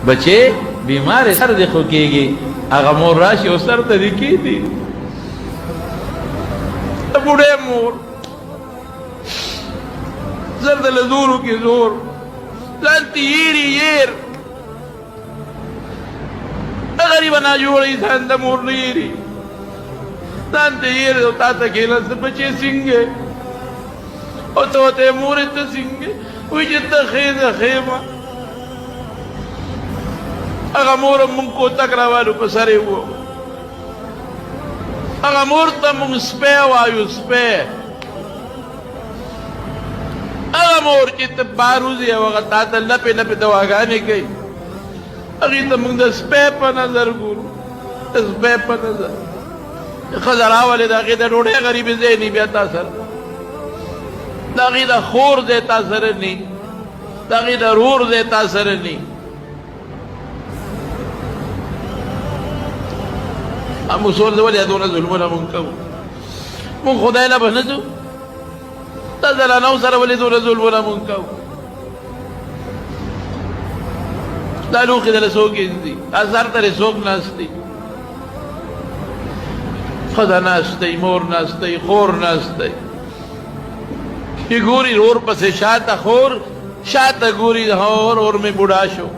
بچے بیمار سر دې خو کېږي هغه مور راشي او سر ته دې کېږدي د بوډۍ مور سر ته له زورو کې زور ځان ته یېري یېر غریبه ناجوړه انسان د مور نه یېري ځان ته یېر او تا ته کېناسته بچې څنګه او ته ورته مورې ته څنګه وایي چې ته ښې ښېمه هغه مور هم مونږ کوتک راوالو په سر یې ووهو هغه مور ته مونږ سپی وایو سپی هغه مور چې ته بهر وځې او هغه تا ته لپې لپې دواګانې کوي هغې ته مونږ د سپی په نظر ګورو د سپی په نظر ښځه راولې د هغې د ډوډۍ غریبې ځای نه بیا تا سره د هغې د خور ځای تا سره نه د هغې د رور ځای تا سره نه موږ سول ولې دونه ظلمونه مونږ کوو مونږ خدای له به نه ځو دا زنانو سره ولې دونه ظلمونه مونږ کوو دا لوښي دله څوک ایږدي دا سر ته یې څوک ناست دی ښځه ناست دی مور ناست دی خور ناست دی چې ګوري ور پسې شاته خور شاته ګوري اور مې بوډا شو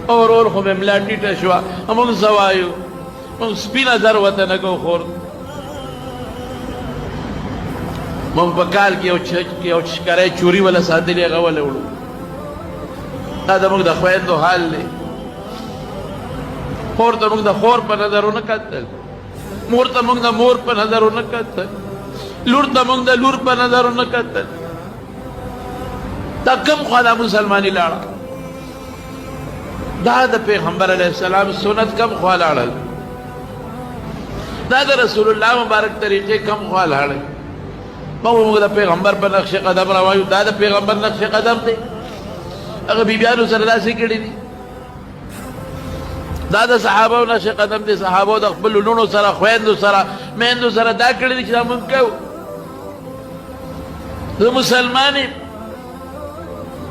اور خو مې ملا ټیټه شوه مونږ څه وایو مونږ سپي نظر ورته نه کوو خور مونږ په کال کې یو شکری چوري وله ساتلې هغه وله وړو دا زموږ د خویندو حال دی خور ته مونږ د خور په نظر ونه کتل مور ته مونږ د مور په نظر ونه کتل لور ته مونږ د لور په نظر ونه کتل دا کوم خوا دا مسلماني لاړه دا د پیغمبر علیه السلام سنت کم خوا لاړل دا د رسول الله مبارک طریقې کم خوا لاړل موږ د پیغمبر په نقش قدم روایو دا د پیغمبر نقش قدم دی هغه بیبیانو سره داسې کړي دي دا د صحابو نقش قدم دی صحابو د خپلو لوڼو سره خویندو سره میندو سره دا کړي دي چې دا مونږ کوو زه مسلمان یم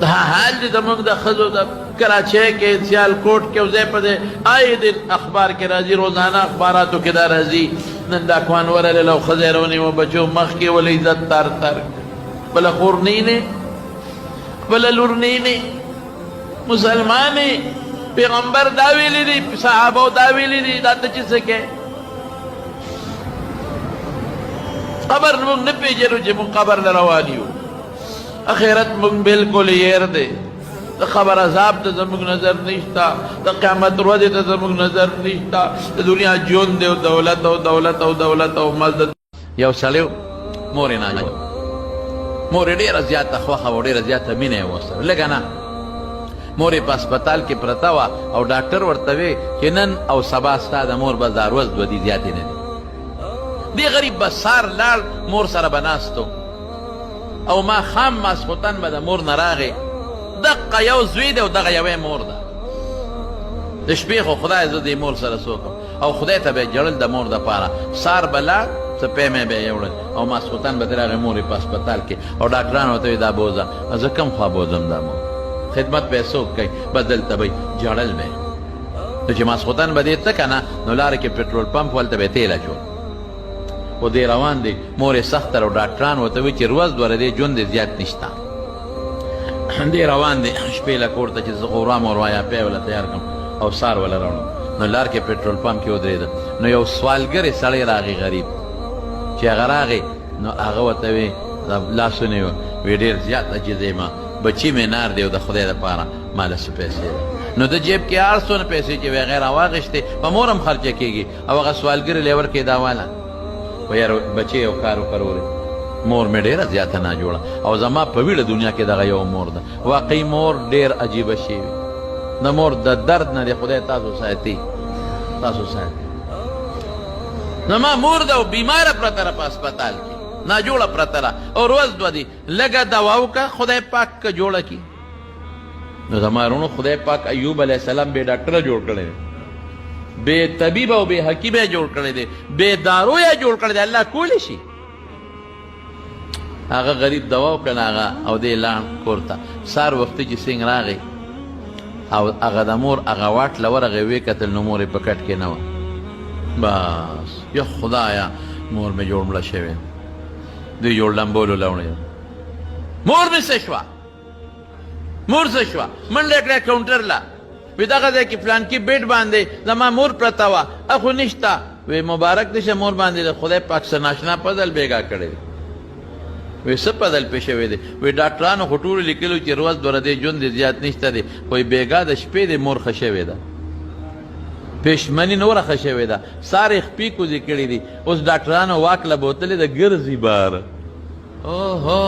دا حال دی زموږ د ښځو د کراچۍ کې سیالکوټ کې او ځای په ځای آئے دن اخبار کې راځي روزانه اخباراتو کې دا راځي نن دا کوان ورلې او ښځې رونیمو بچو مخکې ول عزت تر تر بله خور نه نه بله لور نه نه مسلمان پیغمبر دا ویلی دي صحابو دا ویلی دي دا ته چې څه کوې قبر موږ نه پېژنو چې موږ قبر له روان یو اخرت مونږ بالکل یېر دی د خبر عذاب ته زموږ نظر نشته د قیامت ورځې ته زموږ نظر نشته د دنیا ژوند دی او دولت او دولت او دولت او مزد یو سړی مور یې ناجوړه مور یې ډېره زیاته خوښه وه ډېره زیاته مینه یې ورسره لږه نه مور یې په هسپتال کې پرته وه او ډاکټر ورته وی چې نن او سبا ستا د مور به دا ورځ دوه دي زیاتې نه دي دې غریب به سار لاړ مور سره به ناستو او ما خام ماسخوتن به د مور نه راغې دقه یو زوی دی او دغه یوې مور ده د شپې خو خدای زه دې مور سره څوک او خدای ته به یې جړل د مور دپاره سار به لاړ څه پیمې به یې وړل او ماسخوتن به ترې راغې مور یې په هسپتال کې او ډاکټران ورته وایي دا بوځه زه کوم خوا بوځم دا مور خدمت به یې څوک کوي بس دلته به جړل به نو چې ماسخوتن به دې ته که نه نو لارې کې پټرول پمپ ولته به یې تیل اچول و دی روان دی مور سخت او ډاکټران ورته وایي چې روز دوره دی ژوند دی زیات نشته دی روان دی شپې له کور ته چې زه غورام او روایاپی وله تیار کړم او سار وله راوړم نو لار کې پټرول پمپ کې ودرېده نو یو سوالګرې سړی راغی غریب چې هغه راغی نو هغه ورته وی لاسونه یې وی ډېر زیات عجیز یم بچي مې نار دی او د خدای دپاره ما له څه پیسې ده نو د جیب کې هر څونه پیسې چې وی هغې راواخېستې په مور هم خرچه کېږي او هغه سوالګرې لیور کې دا واله و یار بچې یو کار وکړورې مور مې ډېره زیاته ناجوړه او زما په ویړه دنیا کې دغه یو مور ده واقعي مور ډېر عجیبه شی وي د مور د درد نه دی خدای تاسو ساتي تاسو ساتي زما مور ده او بیماره پرته ده په هسپتال کې ناجوړه پرته ده او روز دوه دي لږه دوا وکړه خدای پاک که جوړه کړي نو زما وروڼو خدای پاک ایوب علیه السلام بې ډاکټره جوړ کړی دی بے طبیب او بے حکیم یې جوړ کړی دی بے دارو یې جوړ کړی دی الله کولی شي هغه غریب دوا وکړه هغه او دی لاړ کور ته سهار وختي چې سنګ راغی او هغه د مور هغه واټ له ورغې ویې کتل نو مور یې په کټ کې نه وه. بس یا خدایا مور مې جوړ مړه شوې دوی جوړ لمبولو لوڼې مور مې څه شوه مور څه شوه منډه کړه کاونټر له وی دغه ځای کې فلانکي بیډ باندې زما مور پرته وه اخو نشته وی مبارک دې شه مور باندې د خدای پاک څه ناشنا پدل بیګا کړی وی څه پدل پې شوی دی وی ډاکټرانو خو ټولو لیکلو چې روز دوره دی ژوند دې زیات نشته دی خو بیګا د شپې د مور ښه شوې ده پېشمني نوره ښه شوې ده سارې خپې کوزې کړي دي اوس ډاکټرانو واک له بوتلې د ګرځي بار اوهو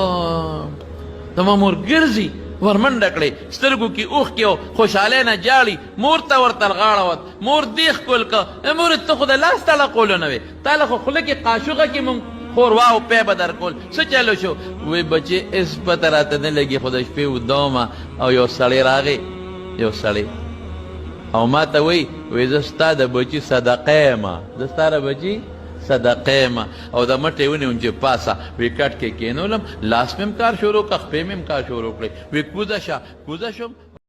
زما مور ګرځي ورمنډه کړې سترګو کې اوښکې او خوشحالۍ نه جاړي مور ته ورته غاړه وت مور دې ښکل که مور ته خو د لاس تړقولو نه وې تا له خو خوله کې قاشوغه کې مونږ ښوروا او پی به درکول څه چلو شو وی بچې اس پته راته نه لګي خو د شپې اوده ومه او یو سړی راغی یو سړی او ما ته وی زه ستا د بچي صدقه یم زه ستا د بچي صدقه یم او د مټې ونیوم چې پاسه وی کټ کې کېنولم لاس مې هم کار شروع کړه خپې مې هم کار شروع کړې وی کوزه شه کوزه شوم